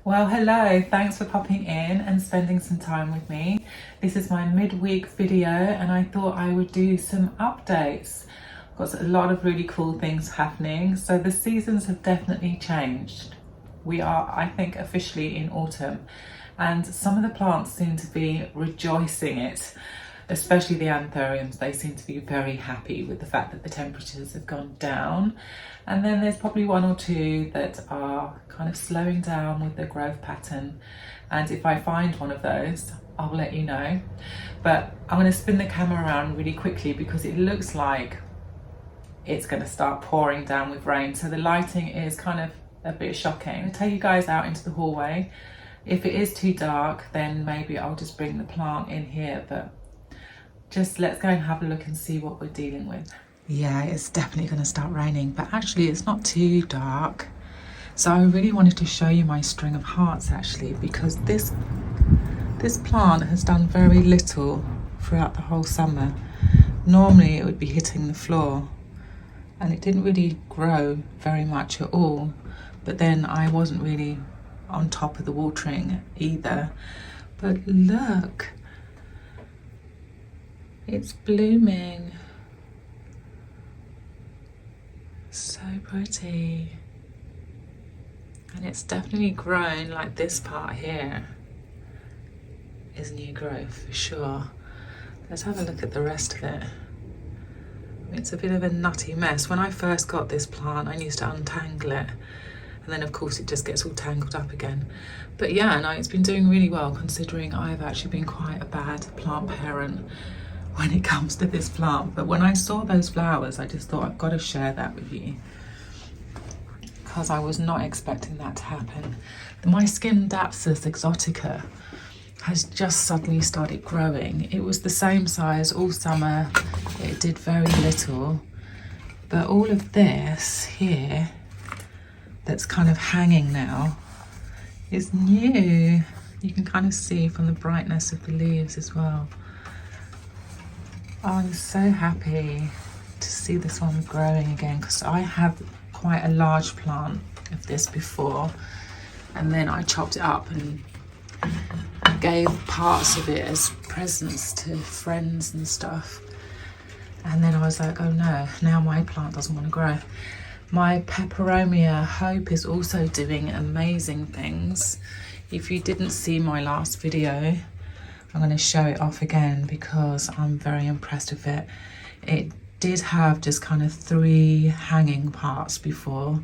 Well, hello, thanks for popping in and spending some time with me. This is my midweek video and I thought I would do some updates. I've got a lot of really cool things happening. So the seasons have definitely changed. We are, I think, officially in autumn and some of the plants seem to be rejoicing it, especially the Anthuriums. They seem to be very happy with the fact that the temperatures have gone down. And then there's probably one or two that are kind of slowing down with their growth pattern. And if I find one of those, I'll let you know. But I'm going to spin the camera around really quickly because it looks like it's going to start pouring down with rain. So the lighting is kind of a bit shocking. I'll take you guys out into the hallway. If it is too dark, then maybe I'll just bring the plant in here. But just let's go and have a look and see what we're dealing with. Yeah, it's definitely going to start raining, but actually it's not too dark. So I really wanted to show you my string of hearts actually, because this plant has done very little throughout the whole summer. Normally it would be hitting the floor and it didn't really grow very much at all. But then I wasn't really on top of the watering either. But look, it's blooming. So pretty. And it's definitely grown, like this part here is new growth for sure. Let's have a look at the rest of it. It's a bit of a nutty mess. When I first got this plant, I used to untangle it. And then of course it just gets all tangled up again. But yeah, no, it's been doing really well considering I've actually been quite a bad plant parent when it comes to this plant. But when I saw those flowers, I just thought I've got to share that with you because I was not expecting that to happen. My Skimdapsus exotica has just suddenly started growing. It was the same size all summer. It did very little, but all of this here that's kind of hanging now is new. You can kind of see from the brightness of the leaves as well. I'm so happy to see this one growing again because I have quite a large plant of this before and then I chopped it up and gave parts of it as presents to friends and stuff. And then I was like, oh no, now my plant doesn't want to grow. My Peperomia Hope is also doing amazing things. If you didn't see my last video, I'm going to show it off again because I'm very impressed with it. It did have just kind of 3 hanging parts before.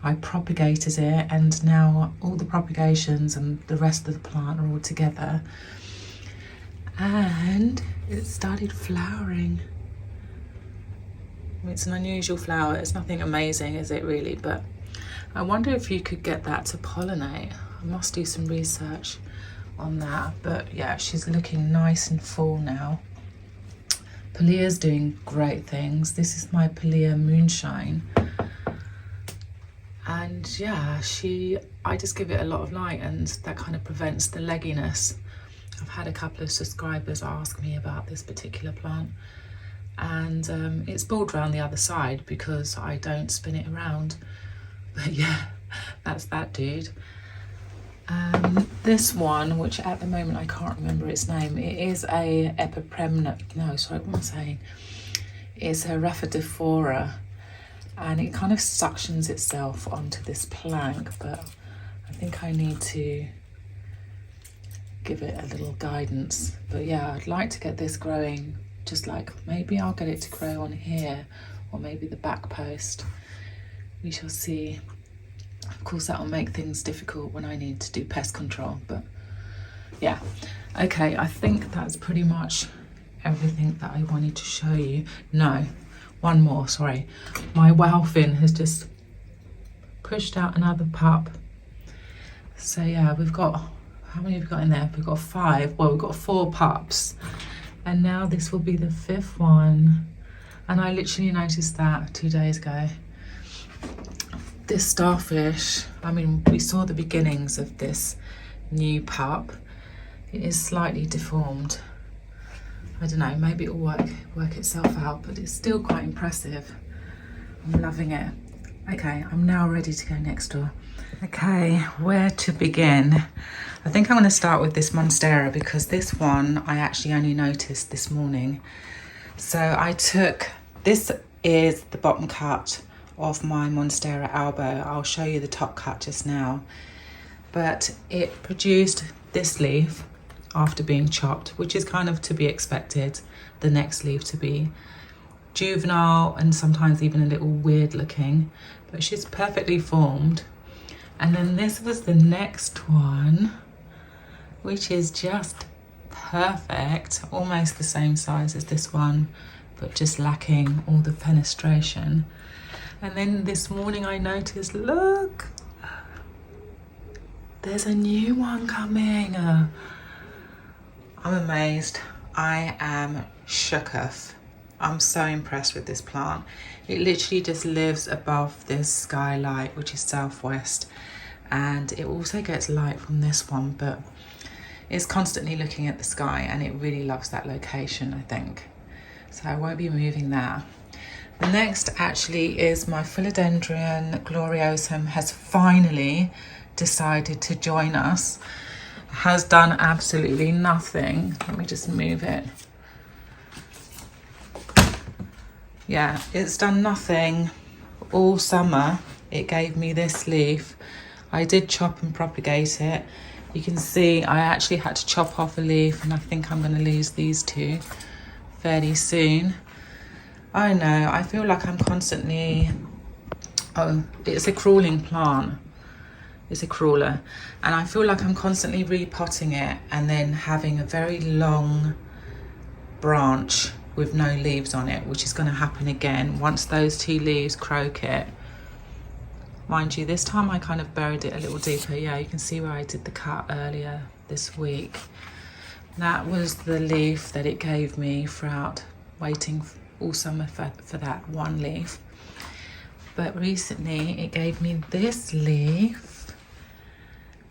I propagated it and now all the propagations and the rest of the plant are all together. And it started flowering. It's an unusual flower. It's nothing amazing, is it really? But I wonder if you could get that to pollinate. I must do some research on that. But yeah, she's looking nice and full now. Palia's doing great things. This is my Palia Moonshine. And yeah, I just give it a lot of light and that kind of prevents the legginess. I've had a couple of subscribers ask me about this particular plant. And it's pulled around the other side because I don't spin it around. But yeah, that's that dude. This one, which at the moment I can't remember its name, it is a no, sorry, what am I saying? It's a Rhaphidophora, and it kind of suctions itself onto this plank, but I think I need to give it a little guidance. But yeah, I'd like to get this growing. Just like maybe I'll get it to grow on here or maybe the back post. We shall see. Of course, that will make things difficult when I need to do pest control, but yeah. Okay, I think that's pretty much everything that I wanted to show you. No, one more, sorry. My Wowfin has just pushed out another pup. So yeah, we've got, how many have we got in there? We've got 5, well, we've got 4 pups. And now this will be the 5th one. And I literally noticed that 2 days ago. This starfish, I mean, we saw the beginnings of this new pup. It is slightly deformed. I don't know, maybe it'll work itself out, but it's still quite impressive. I'm loving it. Okay, I'm now ready to go next door. Okay, where to begin? I think I'm going to start with this Monstera because this one I actually only noticed this morning. So this is the bottom cut of my Monstera albo. I'll show you the top cut just now. But it produced this leaf after being chopped, which is kind of to be expected. The next leaf to be juvenile and sometimes even a little weird looking, but she's perfectly formed. And then this was the next one, which is just perfect, almost the same size as this one, but just lacking all the fenestration. And then this morning I noticed, look, there's a new one coming. I'm amazed. I am shooketh. I'm so impressed with this plant. It literally just lives above this skylight, which is southwest, and it also gets light from this one, but it's constantly looking at the sky and it really loves that location, I think. So I won't be moving that. The next actually is my Philodendron gloriosum has finally decided to join us. Has done absolutely nothing. Let me just move it. Yeah, it's done nothing all summer. It gave me this leaf. I did chop and propagate it. You can see I actually had to chop off a leaf, and I think I'm going to lose these two fairly soon. I know, I feel like I'm constantly... Oh, it's a crawling plant. It's a crawler. And I feel like I'm constantly repotting it and then having a very long branch with no leaves on it, which is going to happen again once those two leaves croak it. Mind you, this time I kind of buried it a little deeper. Yeah, you can see where I did the cut earlier this week. That was the leaf that it gave me throughout waiting all summer for that one leaf. But recently it gave me this leaf,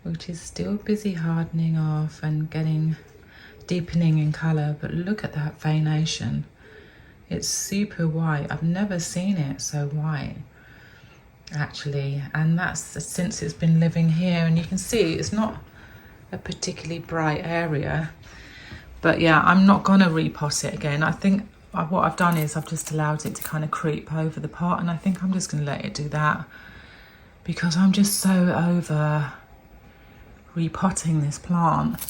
which is still busy hardening off and deepening in colour, but look at that veination. It's super white. I've never seen it so white, actually, and that's since it's been living here. And you can see it's not a particularly bright area, but yeah, I'm not gonna repot it again. I think what I've done is I've just allowed it to kind of creep over the pot, and I think I'm just gonna let it do that because I'm just so over repotting this plant.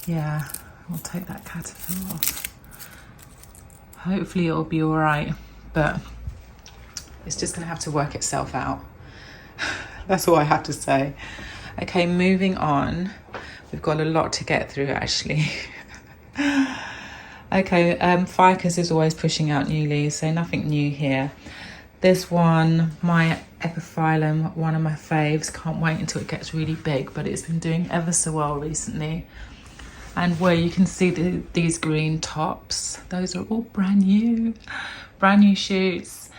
Yeah, I'll take that caterpillar off. Hopefully it'll be all right, but it's just gonna have to work itself out. That's all I have to say. Okay, moving on. We've got a lot to get through, actually. Okay, ficus is always pushing out new leaves, so nothing new here. This one, my epiphyllum, one of my faves. Can't wait until it gets really big, but it's been doing ever so well recently. And where you can see these green tops, those are all brand new shoots.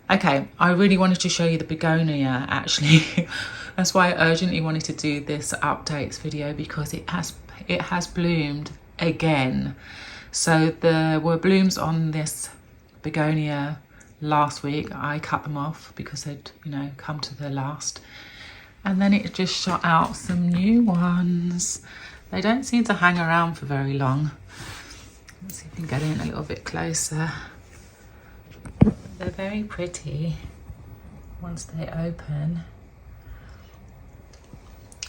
Okay, I really wanted to show you the begonia, actually. That's why I urgently wanted to do this updates video, because it has bloomed again. So there were blooms on this begonia last week. I cut them off because they'd, come to their last. And then it just shot out some new ones. They don't seem to hang around for very long. Let's see if we can get in a little bit closer. They're very pretty once they open.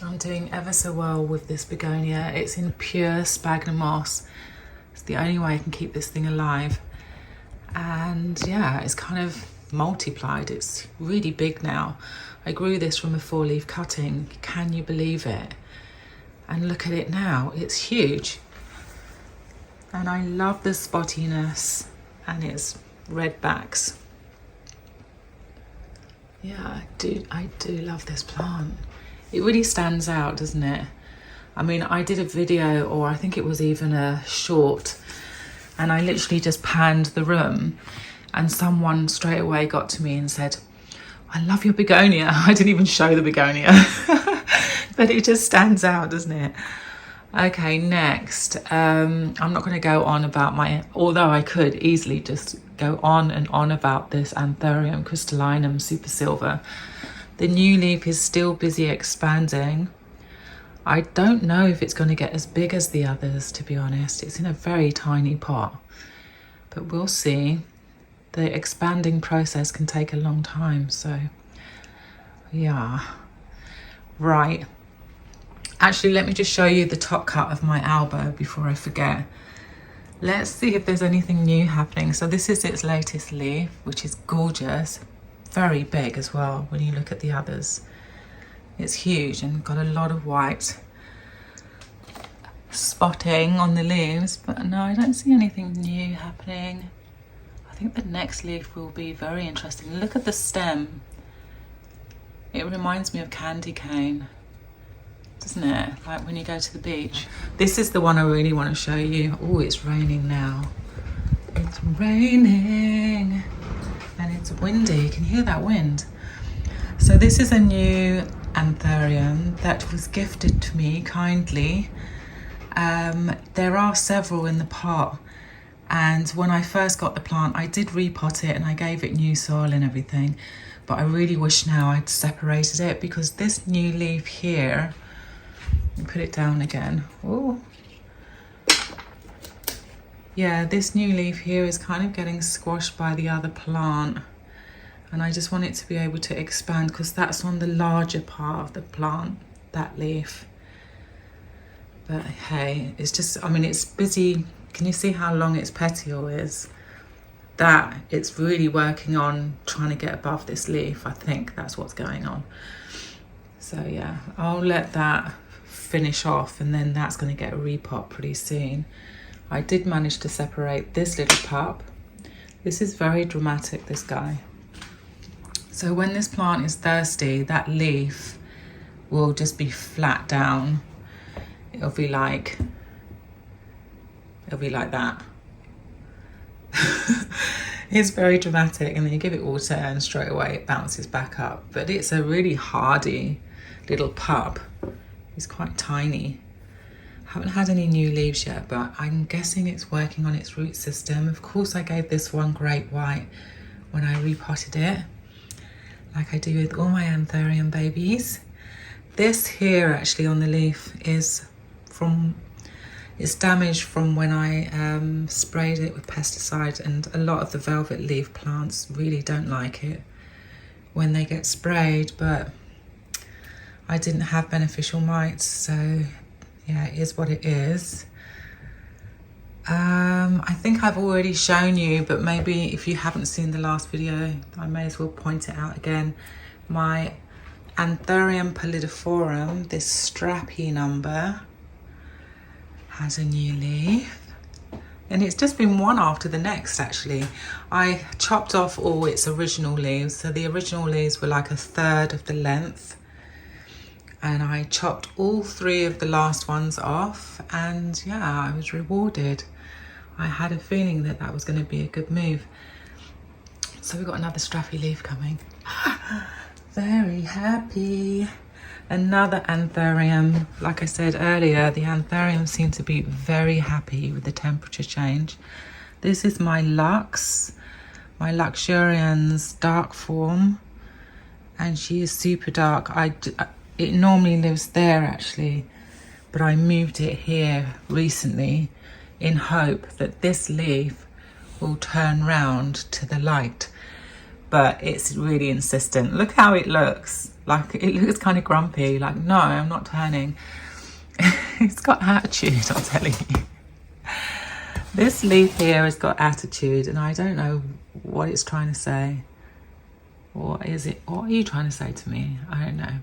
I'm doing ever so well with this begonia. It's in pure sphagnum moss. It's the only way I can keep this thing alive. And yeah, it's kind of multiplied. It's really big now. I grew this from a 4-leaf cutting. Can you believe it? And look at it now, it's huge. And I love the spottiness and its red backs. Yeah, I do love this plant. It really stands out, doesn't it? I mean, I did a video, or I think it was even a short, and I literally just panned the room, and someone straight away got to me and said, I love your begonia. I didn't even show the begonia. But it just stands out, doesn't it? Okay, next. I'm not going to go on about although I could easily just go on and on about this Anthurium crystallinum super silver. The new leaf is still busy expanding. I don't know if it's going to get as big as the others, to be honest. It's in a very tiny pot, but we'll see. The expanding process can take a long time, so yeah. Right. Actually, let me just show you the top cut of my elbow before I forget. Let's see if there's anything new happening. So this is its latest leaf, which is gorgeous. Very big as well when you look at the others. It's huge and got a lot of white spotting on the leaves, but no, I don't see anything new happening. I think the next leaf will be very interesting. Look at the stem. It reminds me of candy cane, doesn't it? Like when you go to the beach. This is the one I really want to show you. Oh, it's raining now. It's raining and it's windy. Can you hear that wind? So this is a new Anthurium that was gifted to me kindly. There are several in the pot, and when I first got the plant I did repot it and I gave it new soil and everything, but I really wish now I'd separated it, because this new leaf here, let me put it down again. Oh, yeah, this new leaf here is kind of getting squashed by the other plant, and I just want it to be able to expand, because that's on the larger part of the plant, that leaf. But hey, it's just, I mean, it's busy. Can you see how long its petiole is? That it's really working on trying to get above this leaf. I think that's what's going on. So yeah, I'll let that finish off, and then that's going to get a repot pretty soon. I did manage to separate this little pup. This is very dramatic, this guy. So when this plant is thirsty, that leaf will just be flat down. It'll be like that. It's very dramatic, and then you give it water and straight away it bounces back up. But it's a really hardy little pup. He's quite tiny. Haven't had any new leaves yet, but I'm guessing it's working on its root system. Of course, I gave this one great white when I repotted it, like I do with all my Anthurium babies. This here actually on the leaf is it's damaged from when I sprayed it with pesticide, and a lot of the velvet leaf plants really don't like it when they get sprayed, but I didn't have beneficial mites, so yeah, it is what it is. I think I've already shown you, but maybe if you haven't seen the last video, I may as well point it out again. My Anthurium pallidiforum, this strappy number, has a new leaf, and it's just been one after the next. Actually, I chopped off all its original leaves, so the original leaves were like a third of the length, and I chopped all 3 of the last ones off, and yeah, I was rewarded. I had a feeling that that was going to be a good move. So we've got another strappy leaf coming. Very happy. Another Anthurium. Like I said earlier, the Anthuriums seem to be very happy with the temperature change. This is my Lux, my Luxurians dark form, and she is super dark. It normally lives there actually, but I moved it here recently in hope that this leaf will turn round to the light, but it's really insistent. Look how it looks. Like, it looks kind of grumpy, like, no, I'm not turning. It's got attitude, I'm telling you. This leaf here has got attitude, and I don't know what it's trying to say. What is it? What are you trying to say to me? I don't know.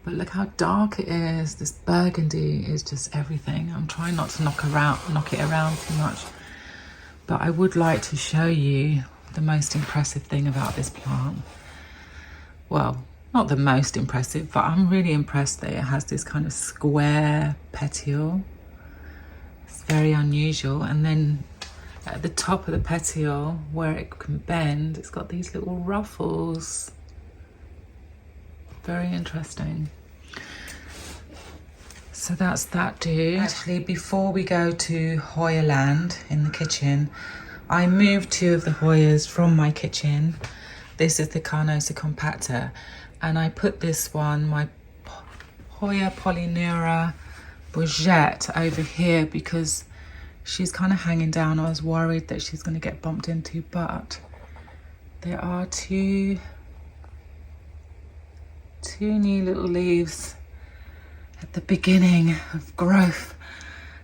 But look how dark it is. This burgundy is just everything. I'm trying not to knock it around too much. But I would like to show you the most impressive thing about this plant. Well, not the most impressive, but I'm really impressed that it has this kind of square petiole. It's very unusual. And then at the top of the petiole, where it can bend, it's got these little ruffles. Very interesting. So that's that dude. Actually, before we go to Hoya land in the kitchen, I moved 2 of the Hoyas from my kitchen. This is the Carnosa compacta, and I put this one, my Hoya Polyneura Bourgette, over here because she's kind of hanging down. I was worried that she's going to get bumped into, but there are two new little leaves at the beginning of growth.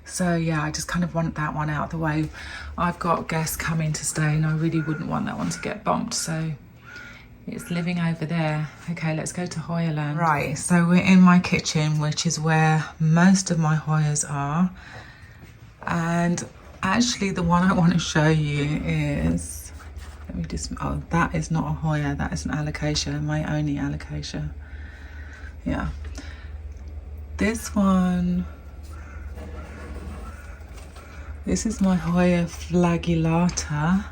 So yeah, I just kind of want that one out of the way. I've got guests coming to stay and I really wouldn't want that one to get bumped, so it's living over there. Okay, let's go to Hoya land. Right, so we're in my kitchen, which is where most of my Hoyas are. And actually the one I want to show you is, let me just, oh, that is not a Hoya, that is an alocasia, my only alocasia. Yeah. This one, this is my Hoya flagellata,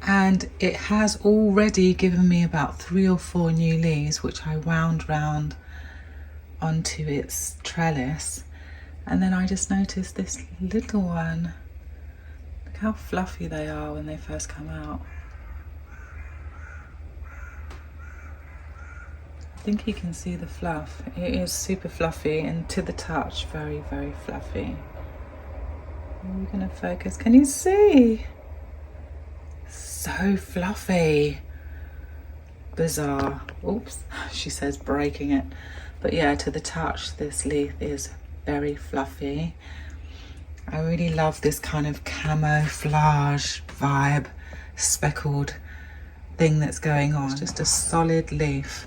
and it has already given me about 3 or 4 new leaves, which I wound round onto its trellis. And then I just noticed this little one. Look how fluffy they are when they first come out. I think you can see the fluff. It is super fluffy and to the touch, very, very fluffy. Are we gonna focus? Can you see? So fluffy. Bizarre. Oops, she says breaking it. But yeah, to the touch, this leaf is very fluffy. I really love this kind of camouflage vibe, speckled thing that's going on. It's just a solid leaf.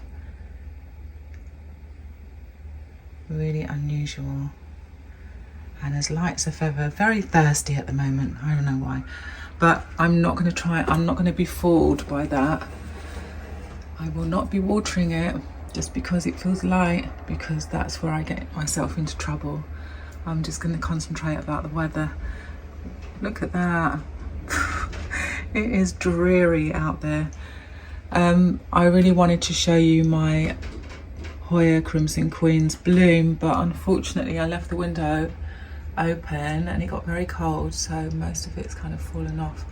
Really unusual. And as light as a feather, very thirsty at the moment. I don't know why. But I'm not going to be fooled by that. I will not be watering it just because it feels light, because that's where I get myself into trouble. I'm just going to concentrate about the weather. Look at that. It is dreary out there. I really wanted to show you my Hoya Crimson Queen's bloom, but unfortunately I left the window open and it got very cold, so most of it's kind of fallen off.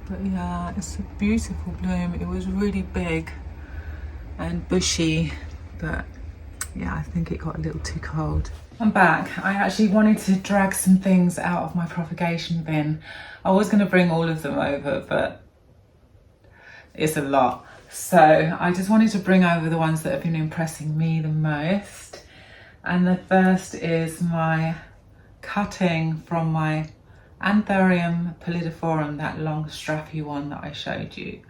But yeah, it's a beautiful bloom. It was really big and bushy, but yeah, I think it got a little too cold. I'm back. I actually wanted to drag some things out of my propagation bin. I was going to bring all of them over, but it's a lot. So I just wanted to bring over the ones that have been impressing me the most. And the first is my cutting from my Anthurium pallidiforum, that long strappy one that I showed you.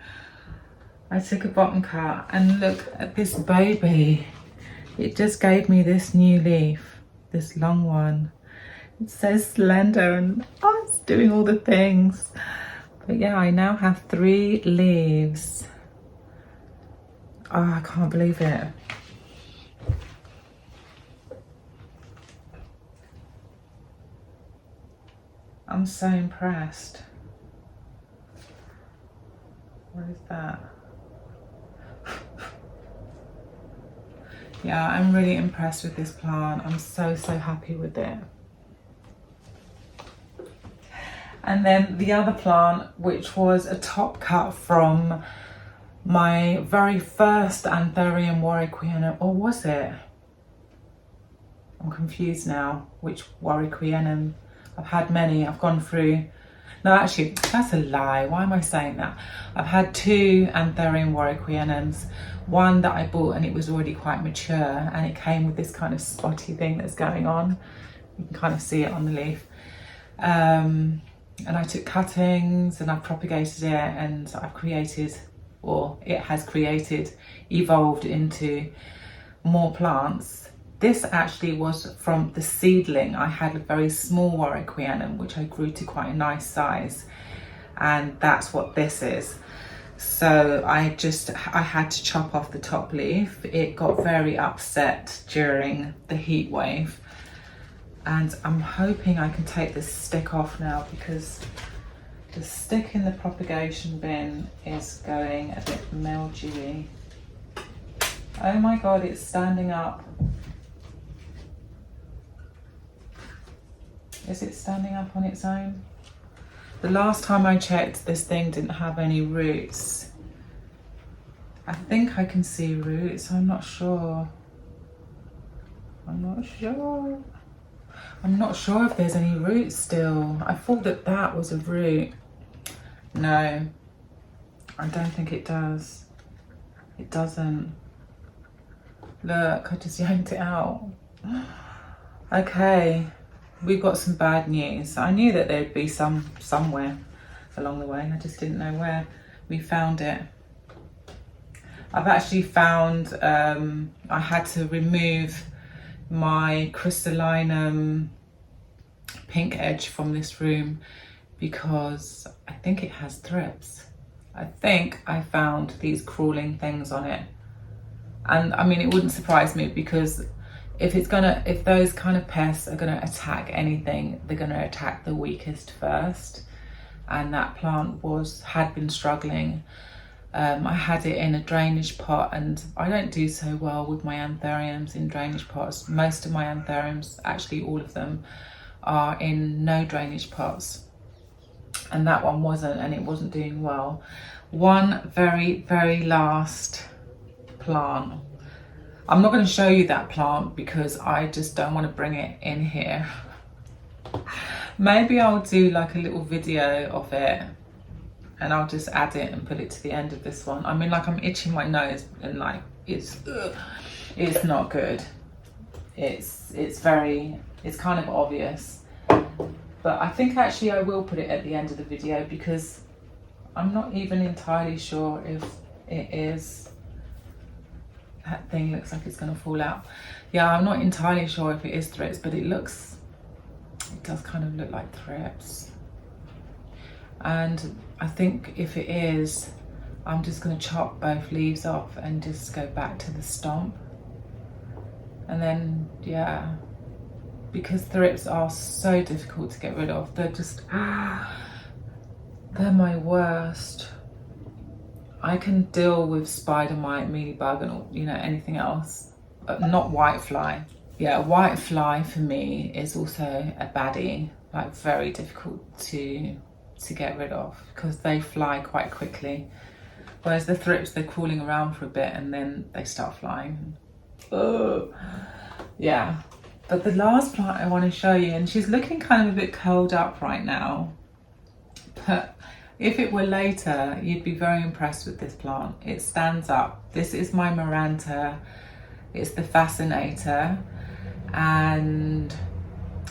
I took a bottom cut and look at this baby. It just gave me this new leaf, this long one. It's so slender and oh, it's doing all the things. But yeah, I now have 3 leaves. Oh, I can't believe it. I'm so impressed. What is that? Yeah, I'm really impressed with this plant. I'm so happy with it. And then the other plant, which was a top cut from my very first Anthurium warwickwienum, or was it? I'm confused now, which warwickwienum. I've had many, I've gone through. No, actually, that's a lie. Why am I saying that? I've had 2 Anthurium warwickwienums. One that I bought and it was already quite mature and it came with this kind of spotty thing that's going on. You can kind of see it on the leaf. And I took cuttings and I've propagated it and I've created, or it has created, evolved into more plants. This actually was from the seedling. I had a very small warwickwienum which I grew to quite a nice size, and that's what this is. So I had to chop off the top leaf. It got very upset during the heat wave, and I'm hoping I can take this stick off now because the stick in the propagation bin is going a bit mildewy. Oh my god, it's standing up. Is it standing up on its own? The last time I checked, this thing didn't have any roots. I think I can see roots, I'm not sure. I'm not sure if there's any roots still. I thought that that was a root. No, I don't think it does. It doesn't. Look, I just yanked it out. Okay, we've got some bad news. I knew that there'd be somewhere along the way. I just didn't know where. We found it. I've actually found, I had to remove my crystalline pink edge from this room because I think it has thrips. I think I found these crawling things on it. And I mean, it wouldn't surprise me because if those kind of pests are gonna attack anything, they're gonna attack the weakest first. And that plant had been struggling. I had it in a drainage pot, and I don't do so well with my Anthuriums in drainage pots. Most of my Anthuriums, actually all of them, are in no drainage pots. And that one wasn't, and it wasn't doing well. One very, very last plant. I'm not going to show you that plant because I just don't want to bring it in here. Maybe I'll do like a little video of it and I'll just add it and put it to the end of this one. I mean, like, I'm itching my nose and like it's not good. It's kind of obvious. But I think actually I will put it at the end of the video because I'm not even entirely sure if it is. That thing looks like it's going to fall out. Yeah, I'm not entirely sure if it is thrips, but it does kind of look like thrips. And I think if it is, I'm just going to chop both leaves off and just go back to the stump. And then, yeah, because thrips are so difficult to get rid of. They're just, they're my worst. I can deal with spider mite, mealybug, and anything else, but not whitefly. Yeah, whitefly for me is also a baddie, like very difficult to get rid of because they fly quite quickly. Whereas the thrips, they're crawling around for a bit and then they start flying. Oh, yeah. But the last plant I want to show you, and she's looking kind of a bit curled up right now, but if it were later, you'd be very impressed with this plant. It stands up. This is my Maranta. It's the Fascinator. And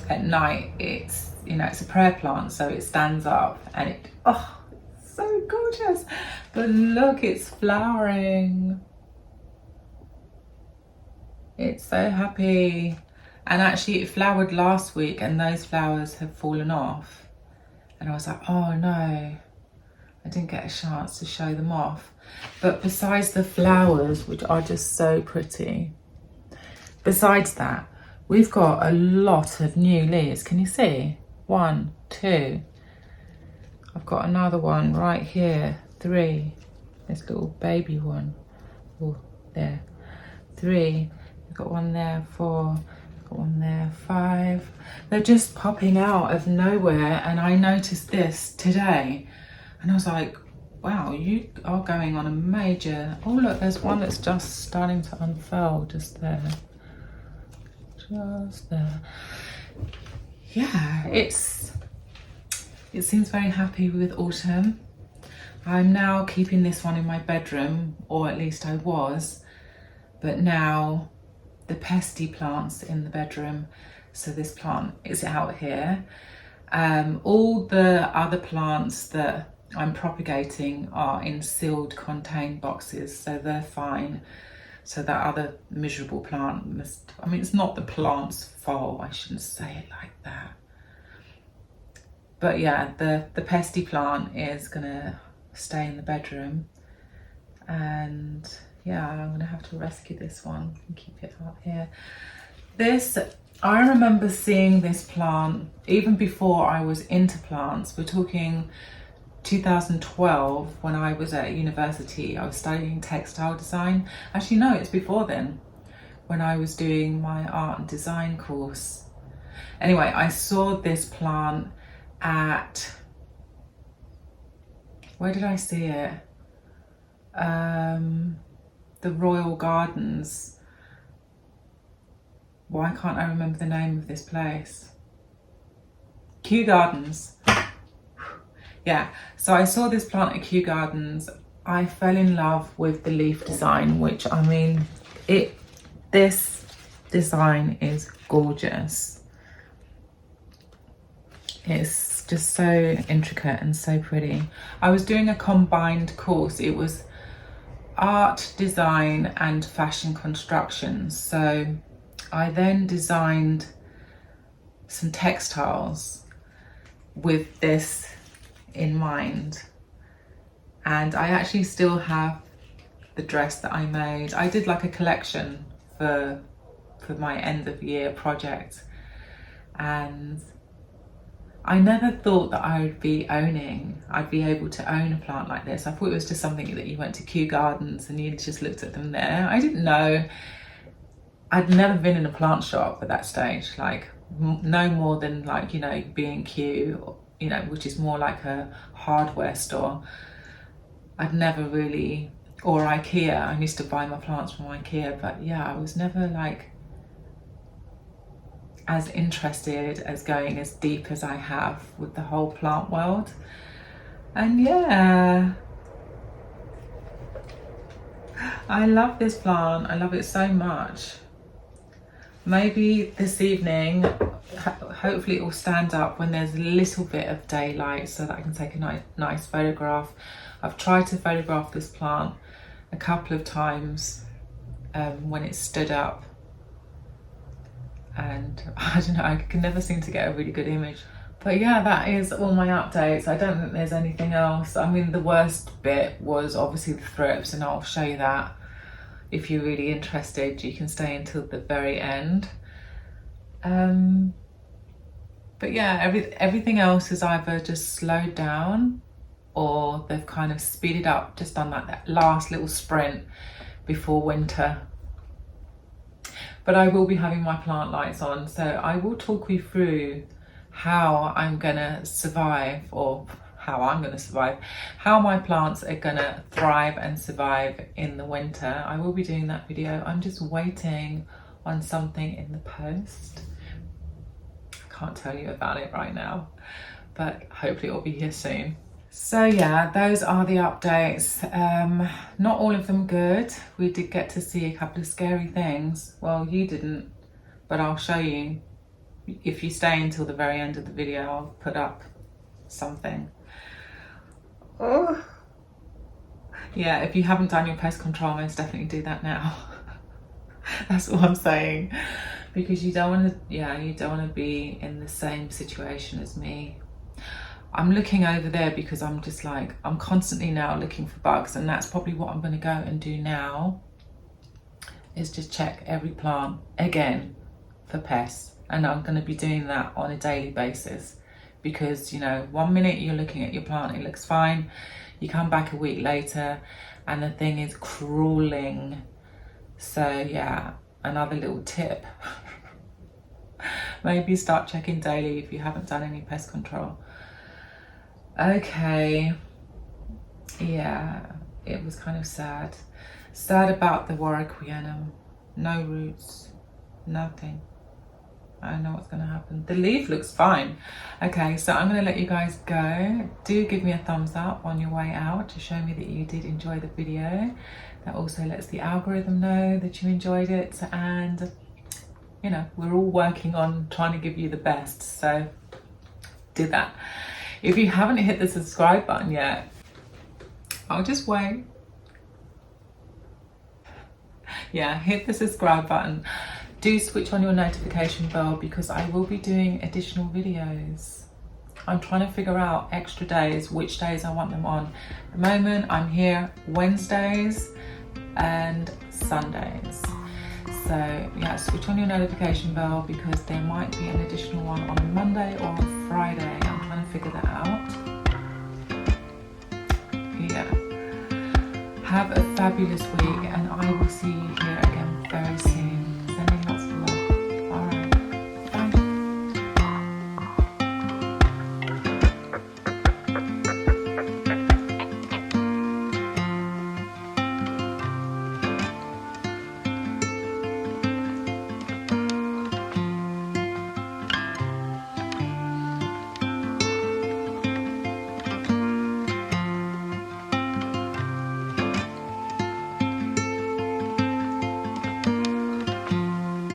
at night, it's a prayer plant, so it stands up and it's so gorgeous. But look, it's flowering. It's so happy. And actually it flowered last week and those flowers have fallen off. And I was like, oh no. I didn't get a chance to show them off. But besides the flowers, which are just so pretty, besides that, we've got a lot of new leaves. Can you see? 1, 2. I've got another one right here. 3. This little baby one. Oh, there. 3. We've got one there. 4. Got one there. 5. They're just popping out of nowhere, and I noticed this today. And I was like, wow, you are going on a major... Oh, look, there's one that's just starting to unfurl just there. Just there. Yeah, it seems very happy with autumn. I'm now keeping this one in my bedroom, or at least I was. But now the pesty plant's in the bedroom. So this plant is out here. All the other plants that I'm propagating are in sealed contained boxes, so they're fine. So that other miserable plant must, I mean, it's not the plant's fault, I shouldn't say it like that. But yeah, the pesty plant is gonna stay in the bedroom. And yeah, I'm gonna have to rescue this one and keep it up here. I remember seeing this plant even before I was into plants. We're talking 2012 when I was at university. I was studying textile design. Actually, no, it's before then, when I was doing my art and design course. Anyway, I saw this plant at Where did I see it? The Royal Gardens. Why can't I remember the name of this place? Kew Gardens. Yeah, so I saw this plant at Kew Gardens. I fell in love with the leaf design, which, I mean, this design is gorgeous. It's just so intricate and so pretty. I was doing a combined course. It was art, design and fashion construction. So I then designed some textiles with this in mind, and I actually still have the dress that I made. I did like a collection for my end of year project, and I never thought that I'd be able to own a plant like this. I thought it was just something that you went to Kew Gardens and you just looked at them there. I didn't know. I'd never been in a plant shop at that stage, like no more than like, you know, B&Q, you know, which is more like a hardware store. I'd never really, or IKEA. I used to buy my plants from IKEA, but yeah, I was never like as interested as going as deep as I have with the whole plant world. And yeah, I love this plant. I love it so much. Maybe this evening, hopefully it will stand up when there's a little bit of daylight so that I can take a nice photograph. I've tried to photograph this plant a couple of times when it stood up, and I don't know, I can never seem to get a really good image. But yeah, that is all my updates. I don't think there's anything else. I mean, the worst bit was obviously the thrips, and I'll show you that. If you're really interested, you can stay until the very end. But yeah, everything else is either just slowed down or they've kind of speeded up, just done like that last little sprint before winter. But I will be having my plant lights on, so I will talk you through how I'm gonna survive, or how I'm gonna survive, how my plants are gonna thrive and survive in the winter. I will be doing that video. I'm just waiting on something in the post. I can't tell you about it right now, but hopefully it'll be here soon. So yeah, those are the updates. Not all of them good. We did get to see a couple of scary things. Well, you didn't, but I'll show you. If you stay until the very end of the video, I'll put up something. Oh. Yeah, if you haven't done your pest control, most definitely do that now. That's all I'm saying. Because you don't want to, yeah, you don't want to be in the same situation as me. I'm looking over there because I'm just like, I'm constantly now looking for bugs, and that's probably what I'm going to go and do now, is just check every plant again for pests. And I'm going to be doing that on a daily basis, because, you know, 1 minute you're looking at your plant, it looks fine. You come back a week later and the thing is crawling. So yeah, another little tip. Maybe start checking daily if you haven't done any pest control. Okay, yeah, it was kind of sad. Sad about the Warwickwianum. No roots, nothing. I don't know what's going to happen. The leaf looks fine. Okay, so I'm going to let you guys go. Do give me a thumbs up on your way out to show me that you did enjoy the video. That also lets the algorithm know that you enjoyed it, and you know, we're all working on trying to give you the best, so do that. If you haven't hit the subscribe button yet, I'll just wait. Yeah, hit the subscribe button. Do switch on your notification bell, because I will be doing additional videos. I'm trying to figure out extra days, which days I want them on. At the moment, I'm here Wednesdays and Sundays. So yeah, switch on your notification bell, because there might be an additional one on a Monday or on Friday. I'm trying to figure that out. Yeah. Have a fabulous week, and I will see you